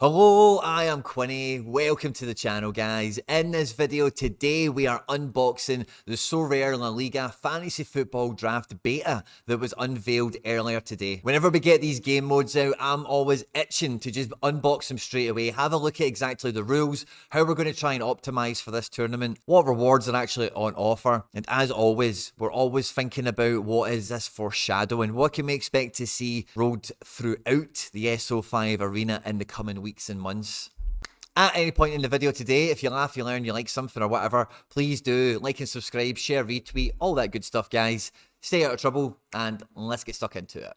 Hello, I am Quinny. Welcome to the channel, guys. In this video today, we are unboxing the Sorare La Liga Fantasy Football Draft Beta that was unveiled earlier today. Whenever we get these game modes out, I'm always itching to just unbox them straight away, have a look at exactly the rules, how we're going to try and optimize for this tournament, what rewards are actually on offer, and as always, we're always thinking about what is this foreshadowing, what can we expect to see rolled throughout the SO5 arena in the coming weeks and months. At any point in the video today, if you laugh, you learn, you like something or whatever, please do like and subscribe, share, retweet, all that good stuff, guys. Stay out of trouble, and let's get stuck into it.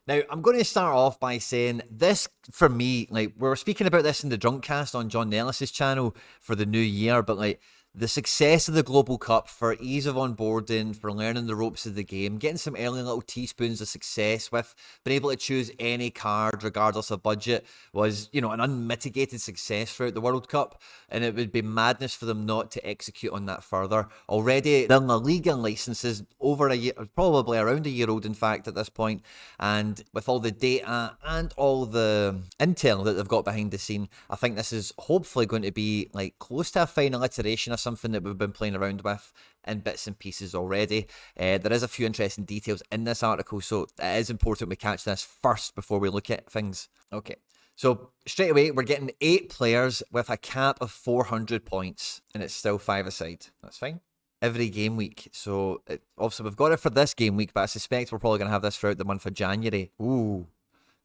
Now, I'm going to start off by saying this, for me, like, we were speaking about this in the Drunk Cast on John Nellis's channel for the new year, but like, the success of the Global Cup for ease of onboarding, for learning the ropes of the game, getting some early little teaspoons of success with being able to choose any card regardless of budget was, you know, an unmitigated success throughout the World Cup, and it would be madness for them not to execute on that further. Already, the La Liga license is over a year, probably around a year old, in fact, at this point, and with all the data and all the intel that they've got behind the scene, I think this is hopefully going to be like close to a final iteration of something that we've been playing around with in bits and pieces already. There is a few interesting details in this article, so it is important we catch this first before we look at things. Okay, so straight away, we're getting 8 players with a cap of 400 points, and it's still 5-a-side. That's fine. Every game week. So, obviously, we've got it for this game week, but I suspect we're probably going to have this throughout the month of January. Ooh.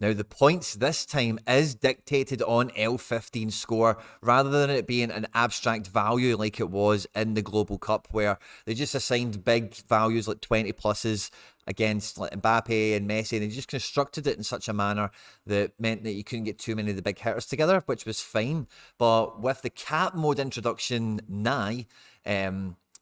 Now, the points this time is dictated on L15 score rather than it being an abstract value like it was in the Global Cup, where they just assigned big values like 20 pluses against like Mbappe and Messi. And they just constructed it in such a manner that meant that you couldn't get too many of the big hitters together, which was fine. But with the cap mode introduction now,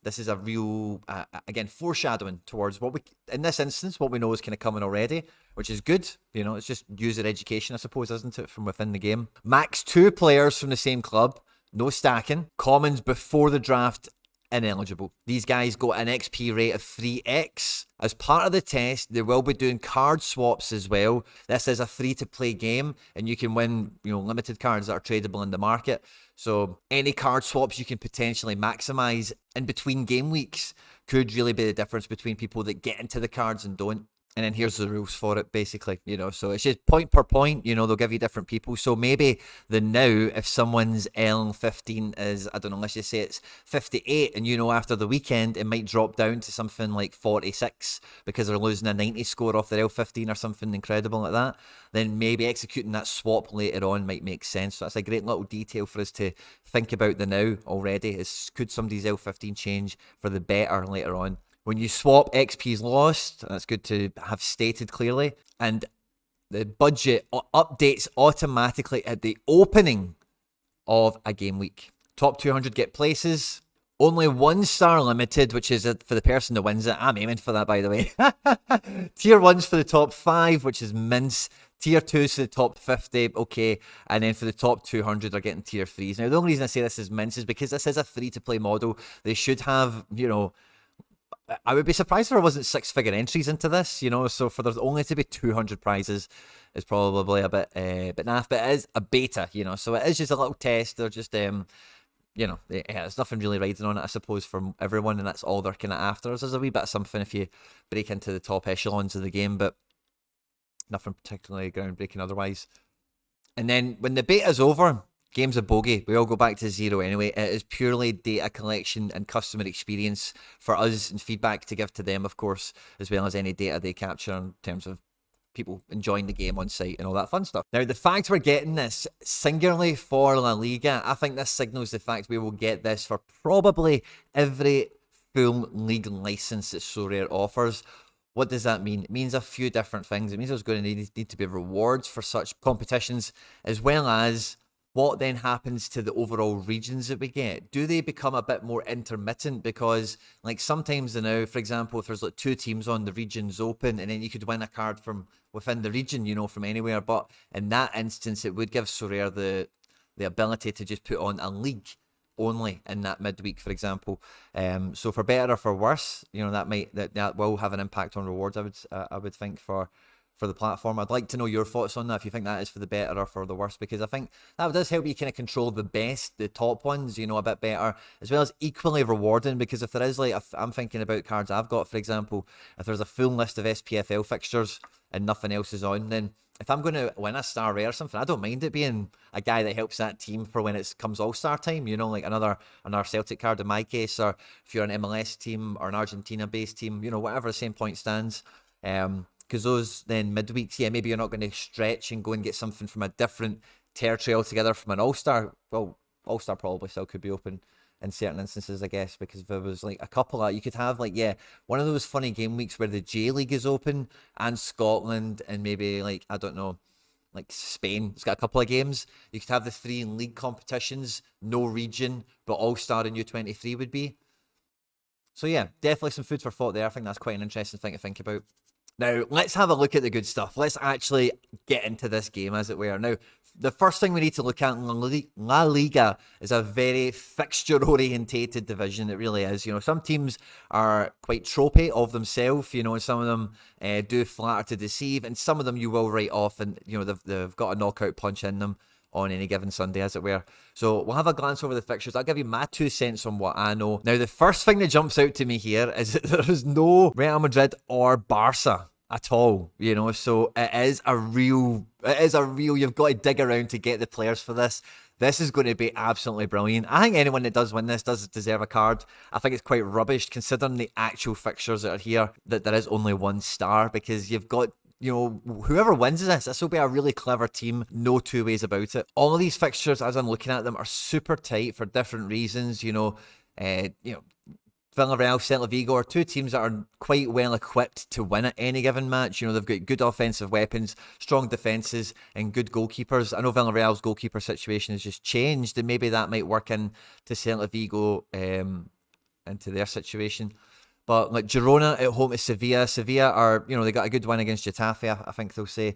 this is a real, again, foreshadowing towards what we, in this instance, what we know is kind of coming already, which is good. You know, it's just user education, I suppose, isn't it, from within the game. Max 2 players from the same club, no stacking. Commons before the draft, ineligible. These guys got an XP rate of 3x. As part of the test, they will be doing card swaps as well. This is a free-to-play game, and you can win, you know, limited cards that are tradable in the market. So any card swaps you can potentially maximize in between game weeks could really be the difference between people that get into the cards and don't. And then here's the rules for it, basically, you know, so it's just point per point, you know, they'll give you different people. So maybe the now, if someone's L15 is, I don't know, let's just say it's 58, and you know, after the weekend, it might drop down to something like 46 because they're losing a 90 score off their L15 or something incredible like that, then maybe executing that swap later on might make sense. So that's a great little detail for us to think about the now already, is could somebody's L15 change for the better later on? When you swap, XP is lost. That's good to have stated clearly. And the budget updates automatically at the opening of a game week. Top 200 get places. Only 1 star limited, which is for the person that wins it. I'm aiming for that, by the way. Tier 1's for the top 5, which is mince. Tier 2's for the top 50, okay. And then for the top 200 are getting tier 3s. Now, the only reason I say this is mince is because this is a free-to-play model. They should have, you know, I would be surprised if there wasn't 6-figure entries into this, you know, so for there's only to be 200 prizes is probably a bit naff, but it is a beta, you know, so it is just a little test. They're just, you know, yeah, there's nothing really riding on it, I suppose, for everyone, and that's all they're kind of after. There's a wee bit of something if you break into the top echelons of the game, but nothing particularly groundbreaking otherwise. And then when the beta's over, game's a bogey. We all go back to 0 anyway. It is purely data collection and customer experience for us, and feedback to give to them, of course, as well as any data they capture in terms of people enjoying the game on site and all that fun stuff. Now, the fact we're getting this singularly for La Liga, I think this signals the fact we will get this for probably every full league license that Sorare offers. What does that mean? It means a few different things. It means there's going to need to be rewards for such competitions, as well as what then happens to the overall regions that we get? Do they become a bit more intermittent? Because like sometimes now, for example, if there's like 2 teams on, the region's open, and then you could win a card from within the region, you know, from anywhere. But in that instance, it would give Sorare the ability to just put on a league only in that midweek, for example. So for better or for worse, that will have an impact on rewards. I would think for the platform. I'd like to know your thoughts on that, if you think that is for the better or for the worse, because I think that does help you kind of control the top ones, a bit better, as well as equally rewarding, because if there is, like, if I'm thinking about cards I've got, for example, if there's a full list of SPFL fixtures and nothing else is on, then if I'm going to win a star rare or something, I don't mind it being a guy that helps that team for when it comes All-Star time, like another Celtic card in my case, or if you're an MLS team or an Argentina-based team, whatever the same point stands. Because those then midweeks, maybe you're not going to stretch and go and get something from a different territory altogether from an All-Star. Well, All-Star probably still could be open in certain instances, I guess, because there was like a couple of, you could have like, one of those funny game weeks where the J League is open and Scotland and maybe like, I don't know, like Spain, it's got a couple of games. You could have the 3 in league competitions, no region, but All-Star and U23 would be. So yeah, definitely some food for thought there. I think that's quite an interesting thing to think about. Now, let's have a look at the good stuff. Let's actually get into this game, as it were. Now, the first thing we need to look at in La Liga is a very fixture-orientated division. It really is. Some teams are quite tropey of themselves, and some of them do flatter to deceive, and some of them you will write off, and, they've got a knockout punch in them on any given Sunday, as it were. So we'll have a glance over the fixtures. I'll give you my 2 cents on what I know. Now, the first thing that jumps out to me here is that there is no Real Madrid or Barca at all, so it is a real, you've got to dig around to get the players for this. This is going to be absolutely brilliant. I think anyone that does win this does deserve a card. I think it's quite rubbish considering the actual fixtures that are here, that there is only 1 star, because you've got, whoever wins this will be a really clever team. No 2 ways about it. All of these fixtures, as I'm looking at them, are super tight for different reasons. Villarreal, Celta Vigo are 2 teams that are quite well equipped to win at any given match. They've got good offensive weapons, strong defences, and good goalkeepers. I know Villarreal's goalkeeper situation has just changed, and maybe that might work into Celta Vigo, into their situation. But like Girona at home to Sevilla are, they got a good win against Getafe, I think they'll say,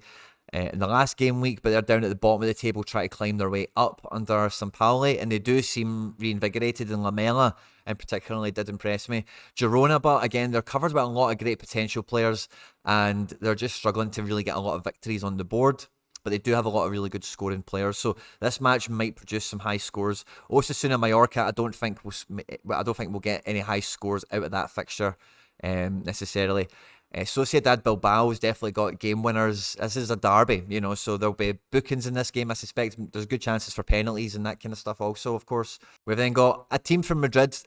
in the last game week, but they're down at the bottom of the table trying to climb their way up under Sampaoli, and they do seem reinvigorated, and Lamela and particularly did impress me. Girona, but again, they're covered with a lot of great potential players, and they're just struggling to really get a lot of victories on the board. But they do have a lot of really good scoring players, so this match might produce some high scores. Osasuna Mallorca, I don't think we'll get any high scores out of that fixture necessarily. Sociedad Bilbao has definitely got game winners. This is a derby, so there'll be bookings in this game. I suspect there's good chances for penalties and that kind of stuff also, of course. We've then got a team from Madrid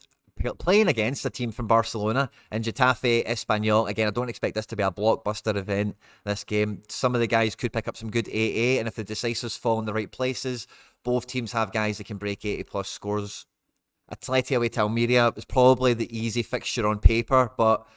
playing against a team from Barcelona and Getafe Espanyol. Again, I don't expect this to be a blockbuster event, this game. Some of the guys could pick up some good 88, and if the decisives fall in the right places, both teams have guys that can break 80 plus scores. Atleti away to Almeria is probably the easy fixture on paper, but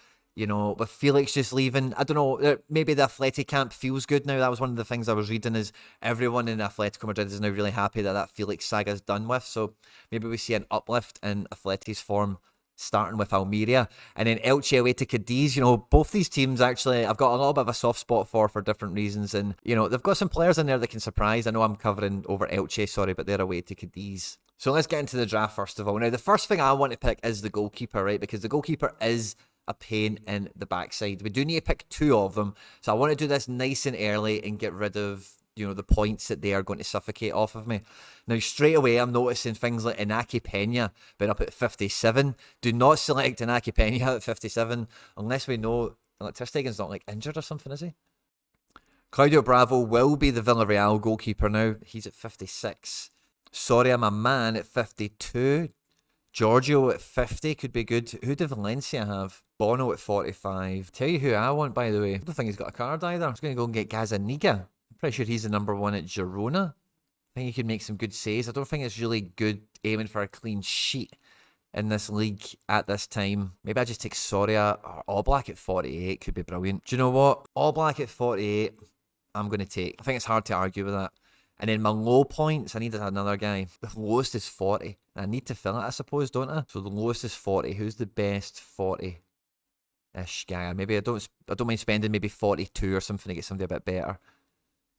with Felix just leaving, I don't know, maybe the Atleti camp feels good now. That was one of the things I was reading, is everyone in Atletico Madrid is now really happy that Felix saga is done with. So maybe we see an uplift in Atleti's form starting with Almeria. And then Elche away to Cadiz. Both these teams actually I've got a little bit of a soft spot for different reasons. And, they've got some players in there that can surprise. I know I'm covering over Elche, but they're away to Cadiz. So let's get into the draft first of all. Now, the first thing I want to pick is the goalkeeper, right? Because the goalkeeper is a pain in the backside. We do need to pick 2 of them. So I want to do this nice and early and get rid of, the points that they are going to suffocate off of me. Now, straight away, I'm noticing things like Inaki Peña being up at 57. Do not select Inaki Peña at 57 unless we know like Ter Stegen's not like injured or something, is he? Claudio Bravo will be the Villarreal goalkeeper now. He's at 56. Soria, my man, at 52. Giorgio at 50 could be good. Who did Valencia have? Bono at 45. Tell you who I want, by the way. I don't think he's got a card either. I'm just going to go and get Gazzaniga. I'm pretty sure he's the number 1 at Girona. I think he could make some good saves. I don't think it's really good aiming for a clean sheet in this league at this time. Maybe I just take Soria or Oblak at 48. Could be brilliant. Do you know what? Oblak at 48, I'm going to take. I think it's hard to argue with that. And then my low points, I need another guy. The lowest is 40. I need to fill it, I suppose, don't I? So the lowest is 40. Who's the best 40-ish guy? Maybe I don't mind spending maybe 42 or something to get somebody a bit better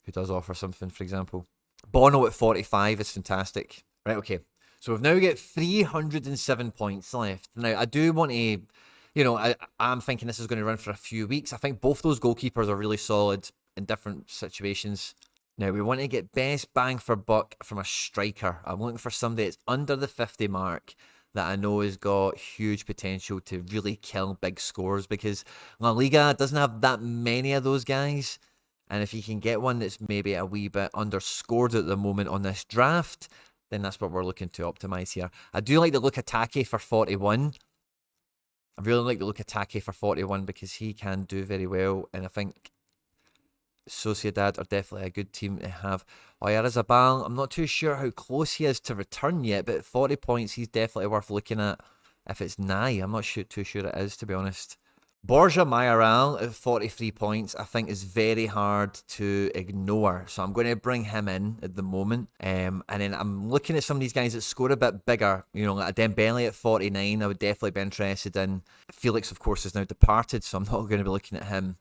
who does offer something, for example. Bono at 45 is fantastic. Right, okay. So we've now got 307 points left. Now, I do want to, I'm thinking this is going to run for a few weeks. I think both those goalkeepers are really solid in different situations. Now, we want to get best bang for buck from a striker. I'm looking for somebody that's under the 50 mark that I know has got huge potential to really kill big scores, because La Liga doesn't have that many of those guys. And if you can get one that's maybe a wee bit underscored at the moment on this draft, then that's what we're looking to optimize here. I do like the look of Take for 41. I really like the look of Take for 41 because he can do very well. And I think Sociedad are definitely a good team to have. Oyarzabal, I'm not too sure how close he is to return yet, but 40 points, he's definitely worth looking at. If it's nigh, I'm not too sure it is, to be honest. Borja Mayoral at 43 points, I think is very hard to ignore. So I'm going to bring him in at the moment. And then I'm looking at some of these guys that score a bit bigger. Like a Dembele at 49, I would definitely be interested in. Felix, of course, is now departed, so I'm not going to be looking at him.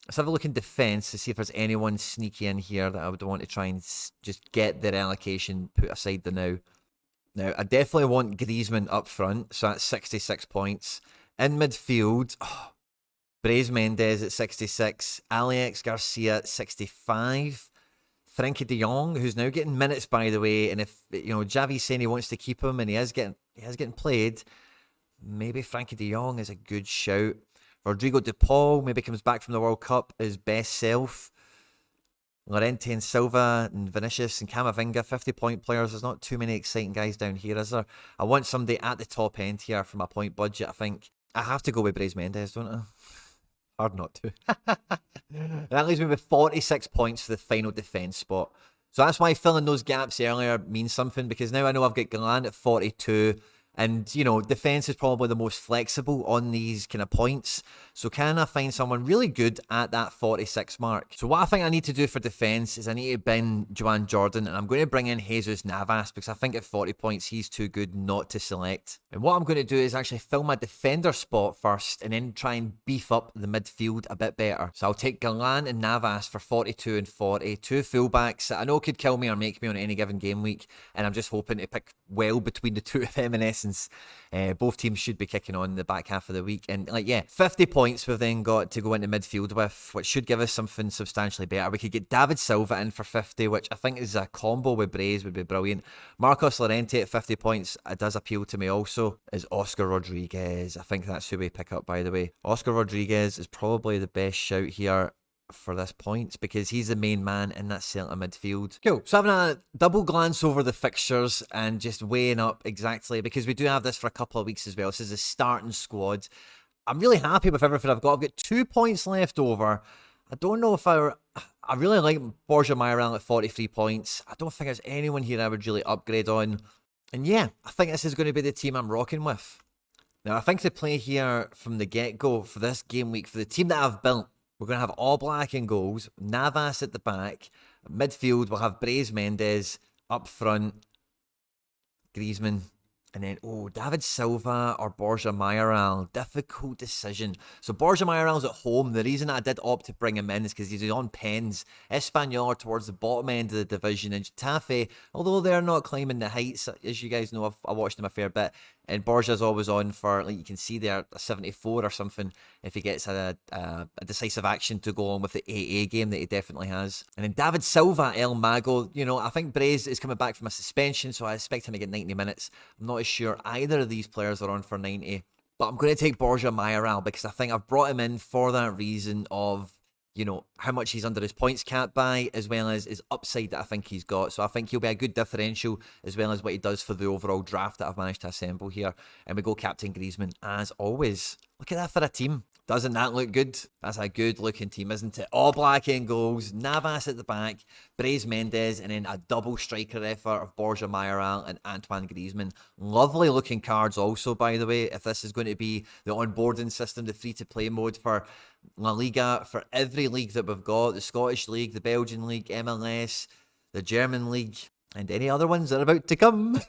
Let's have a look in defence to see if there's anyone sneaky in here that I would want to try and just get their allocation put aside the now. Now, I definitely want Griezmann up front, so that's 66 points. In midfield, Brais Mendes at 66, Alex Garcia at 65, Frenkie de Jong, who's now getting minutes, by the way, and if Javi's saying he wants to keep him and he is getting played, maybe Frenkie de Jong is a good shout. Rodrigo de Paul maybe comes back from the World Cup, his best self. Llorente and Silva and Vinicius and Camavinga, 50-point players. There's not too many exciting guys down here, is there? I want somebody at the top end here for my point budget. I think I have to go with Brais Mendes, don't I? Hard not to. That leaves me with 46 points for the final defence spot. So that's why filling those gaps earlier means something, because now I know I've got Galan at 42. And, defence is probably the most flexible on these kind of points. So can I find someone really good at that 46 mark? So what I think I need to do for defence is I need to bin Joan Jordan, and I'm going to bring in Jesus Navas, because I think at 40 points he's too good not to select. And what I'm going to do is actually fill my defender spot first and then try and beef up the midfield a bit better. So I'll take Galan and Navas for 42 and 40, two fullbacks that I know could kill me or make me on any given game week, and I'm just hoping to pick well between the two of them in essence. Both teams should be kicking on the back half of the week, and 50 points we've then got to go into midfield with, which should give us something substantially better. We could get David Silva in for 50, which I think is a combo with Brais would be brilliant. Marcos Llorente at 50 points, it does appeal to me also, is Oscar Rodriguez. I think that's who we pick up, by the way. Oscar Rodriguez is probably the best shout here for this points, because he's the main man in that centre midfield. Cool. So having a double glance over the fixtures and just weighing up exactly, because we do have this for a couple of weeks as well. This is a starting squad. I'm really happy with everything I've got. I've got 2 points left over. I don't know if I really like Borja Mayoral at 43 points. I don't think there's anyone here I would really upgrade on. And yeah, I think this is going to be the team I'm rocking with. Now, I think the play here from the get-go for this game week, for the team that I've built, we're going to have all black in goals, Navas at the back. Midfield, we'll have Brais Mendes. Up front, Griezmann. And then, David Silva or Borja Mayoral. Difficult decision. So Borja Mayoral's at home. The reason I did opt to bring him in is because he's on pens. Espanyol are towards the bottom end of the division. And Getafe, although they're not climbing the heights, as you guys know, I watched them a fair bit. And Borja's always on for, you can see there, a 74 or something if he gets a decisive action to go on with the AA game that he definitely has. And then David Silva, El Mago, I think Brais is coming back from a suspension, so I expect him to get 90 minutes. I'm not as sure either of these players are on for 90. But I'm going to take Borja Mayoral because I think I've brought him in for that reason of, how much he's under his points cap by, as well as his upside that I think he's got. So I think he'll be a good differential, as well as what he does for the overall draft that I've managed to assemble here. And we go Captain Griezmann, as always. Look at that for a team. Doesn't that look good? That's a good looking team, isn't it? All black in goals, Navas at the back, Brais Mendes, and then a double striker effort of Borja Mayoral and Antoine Griezmann. Lovely looking cards also, by the way, if this is going to be the onboarding system, the free-to-play mode for La Liga, for every league that we've got, the Scottish League, the Belgian League, MLS, the German League, and any other ones that are about to come.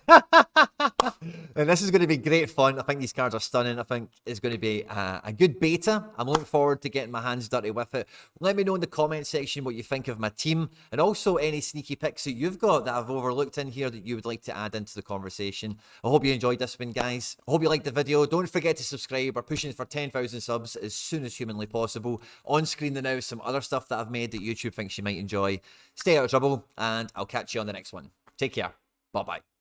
And this is going to be great fun. I think these cards are stunning. I think it's going to be a good beta. I'm looking forward to getting my hands dirty with it. Let me know in the comment section what you think of my team, and also any sneaky picks that you've got that I've overlooked in here that you would like to add into the conversation. I hope you enjoyed this one, guys. I hope you liked the video. Don't forget to subscribe. We're pushing for 10,000 subs as soon as humanly possible. On screen now is some other stuff that I've made that YouTube thinks you might enjoy. Stay out of trouble, and I'll catch you on the next one. Take care. Bye-bye.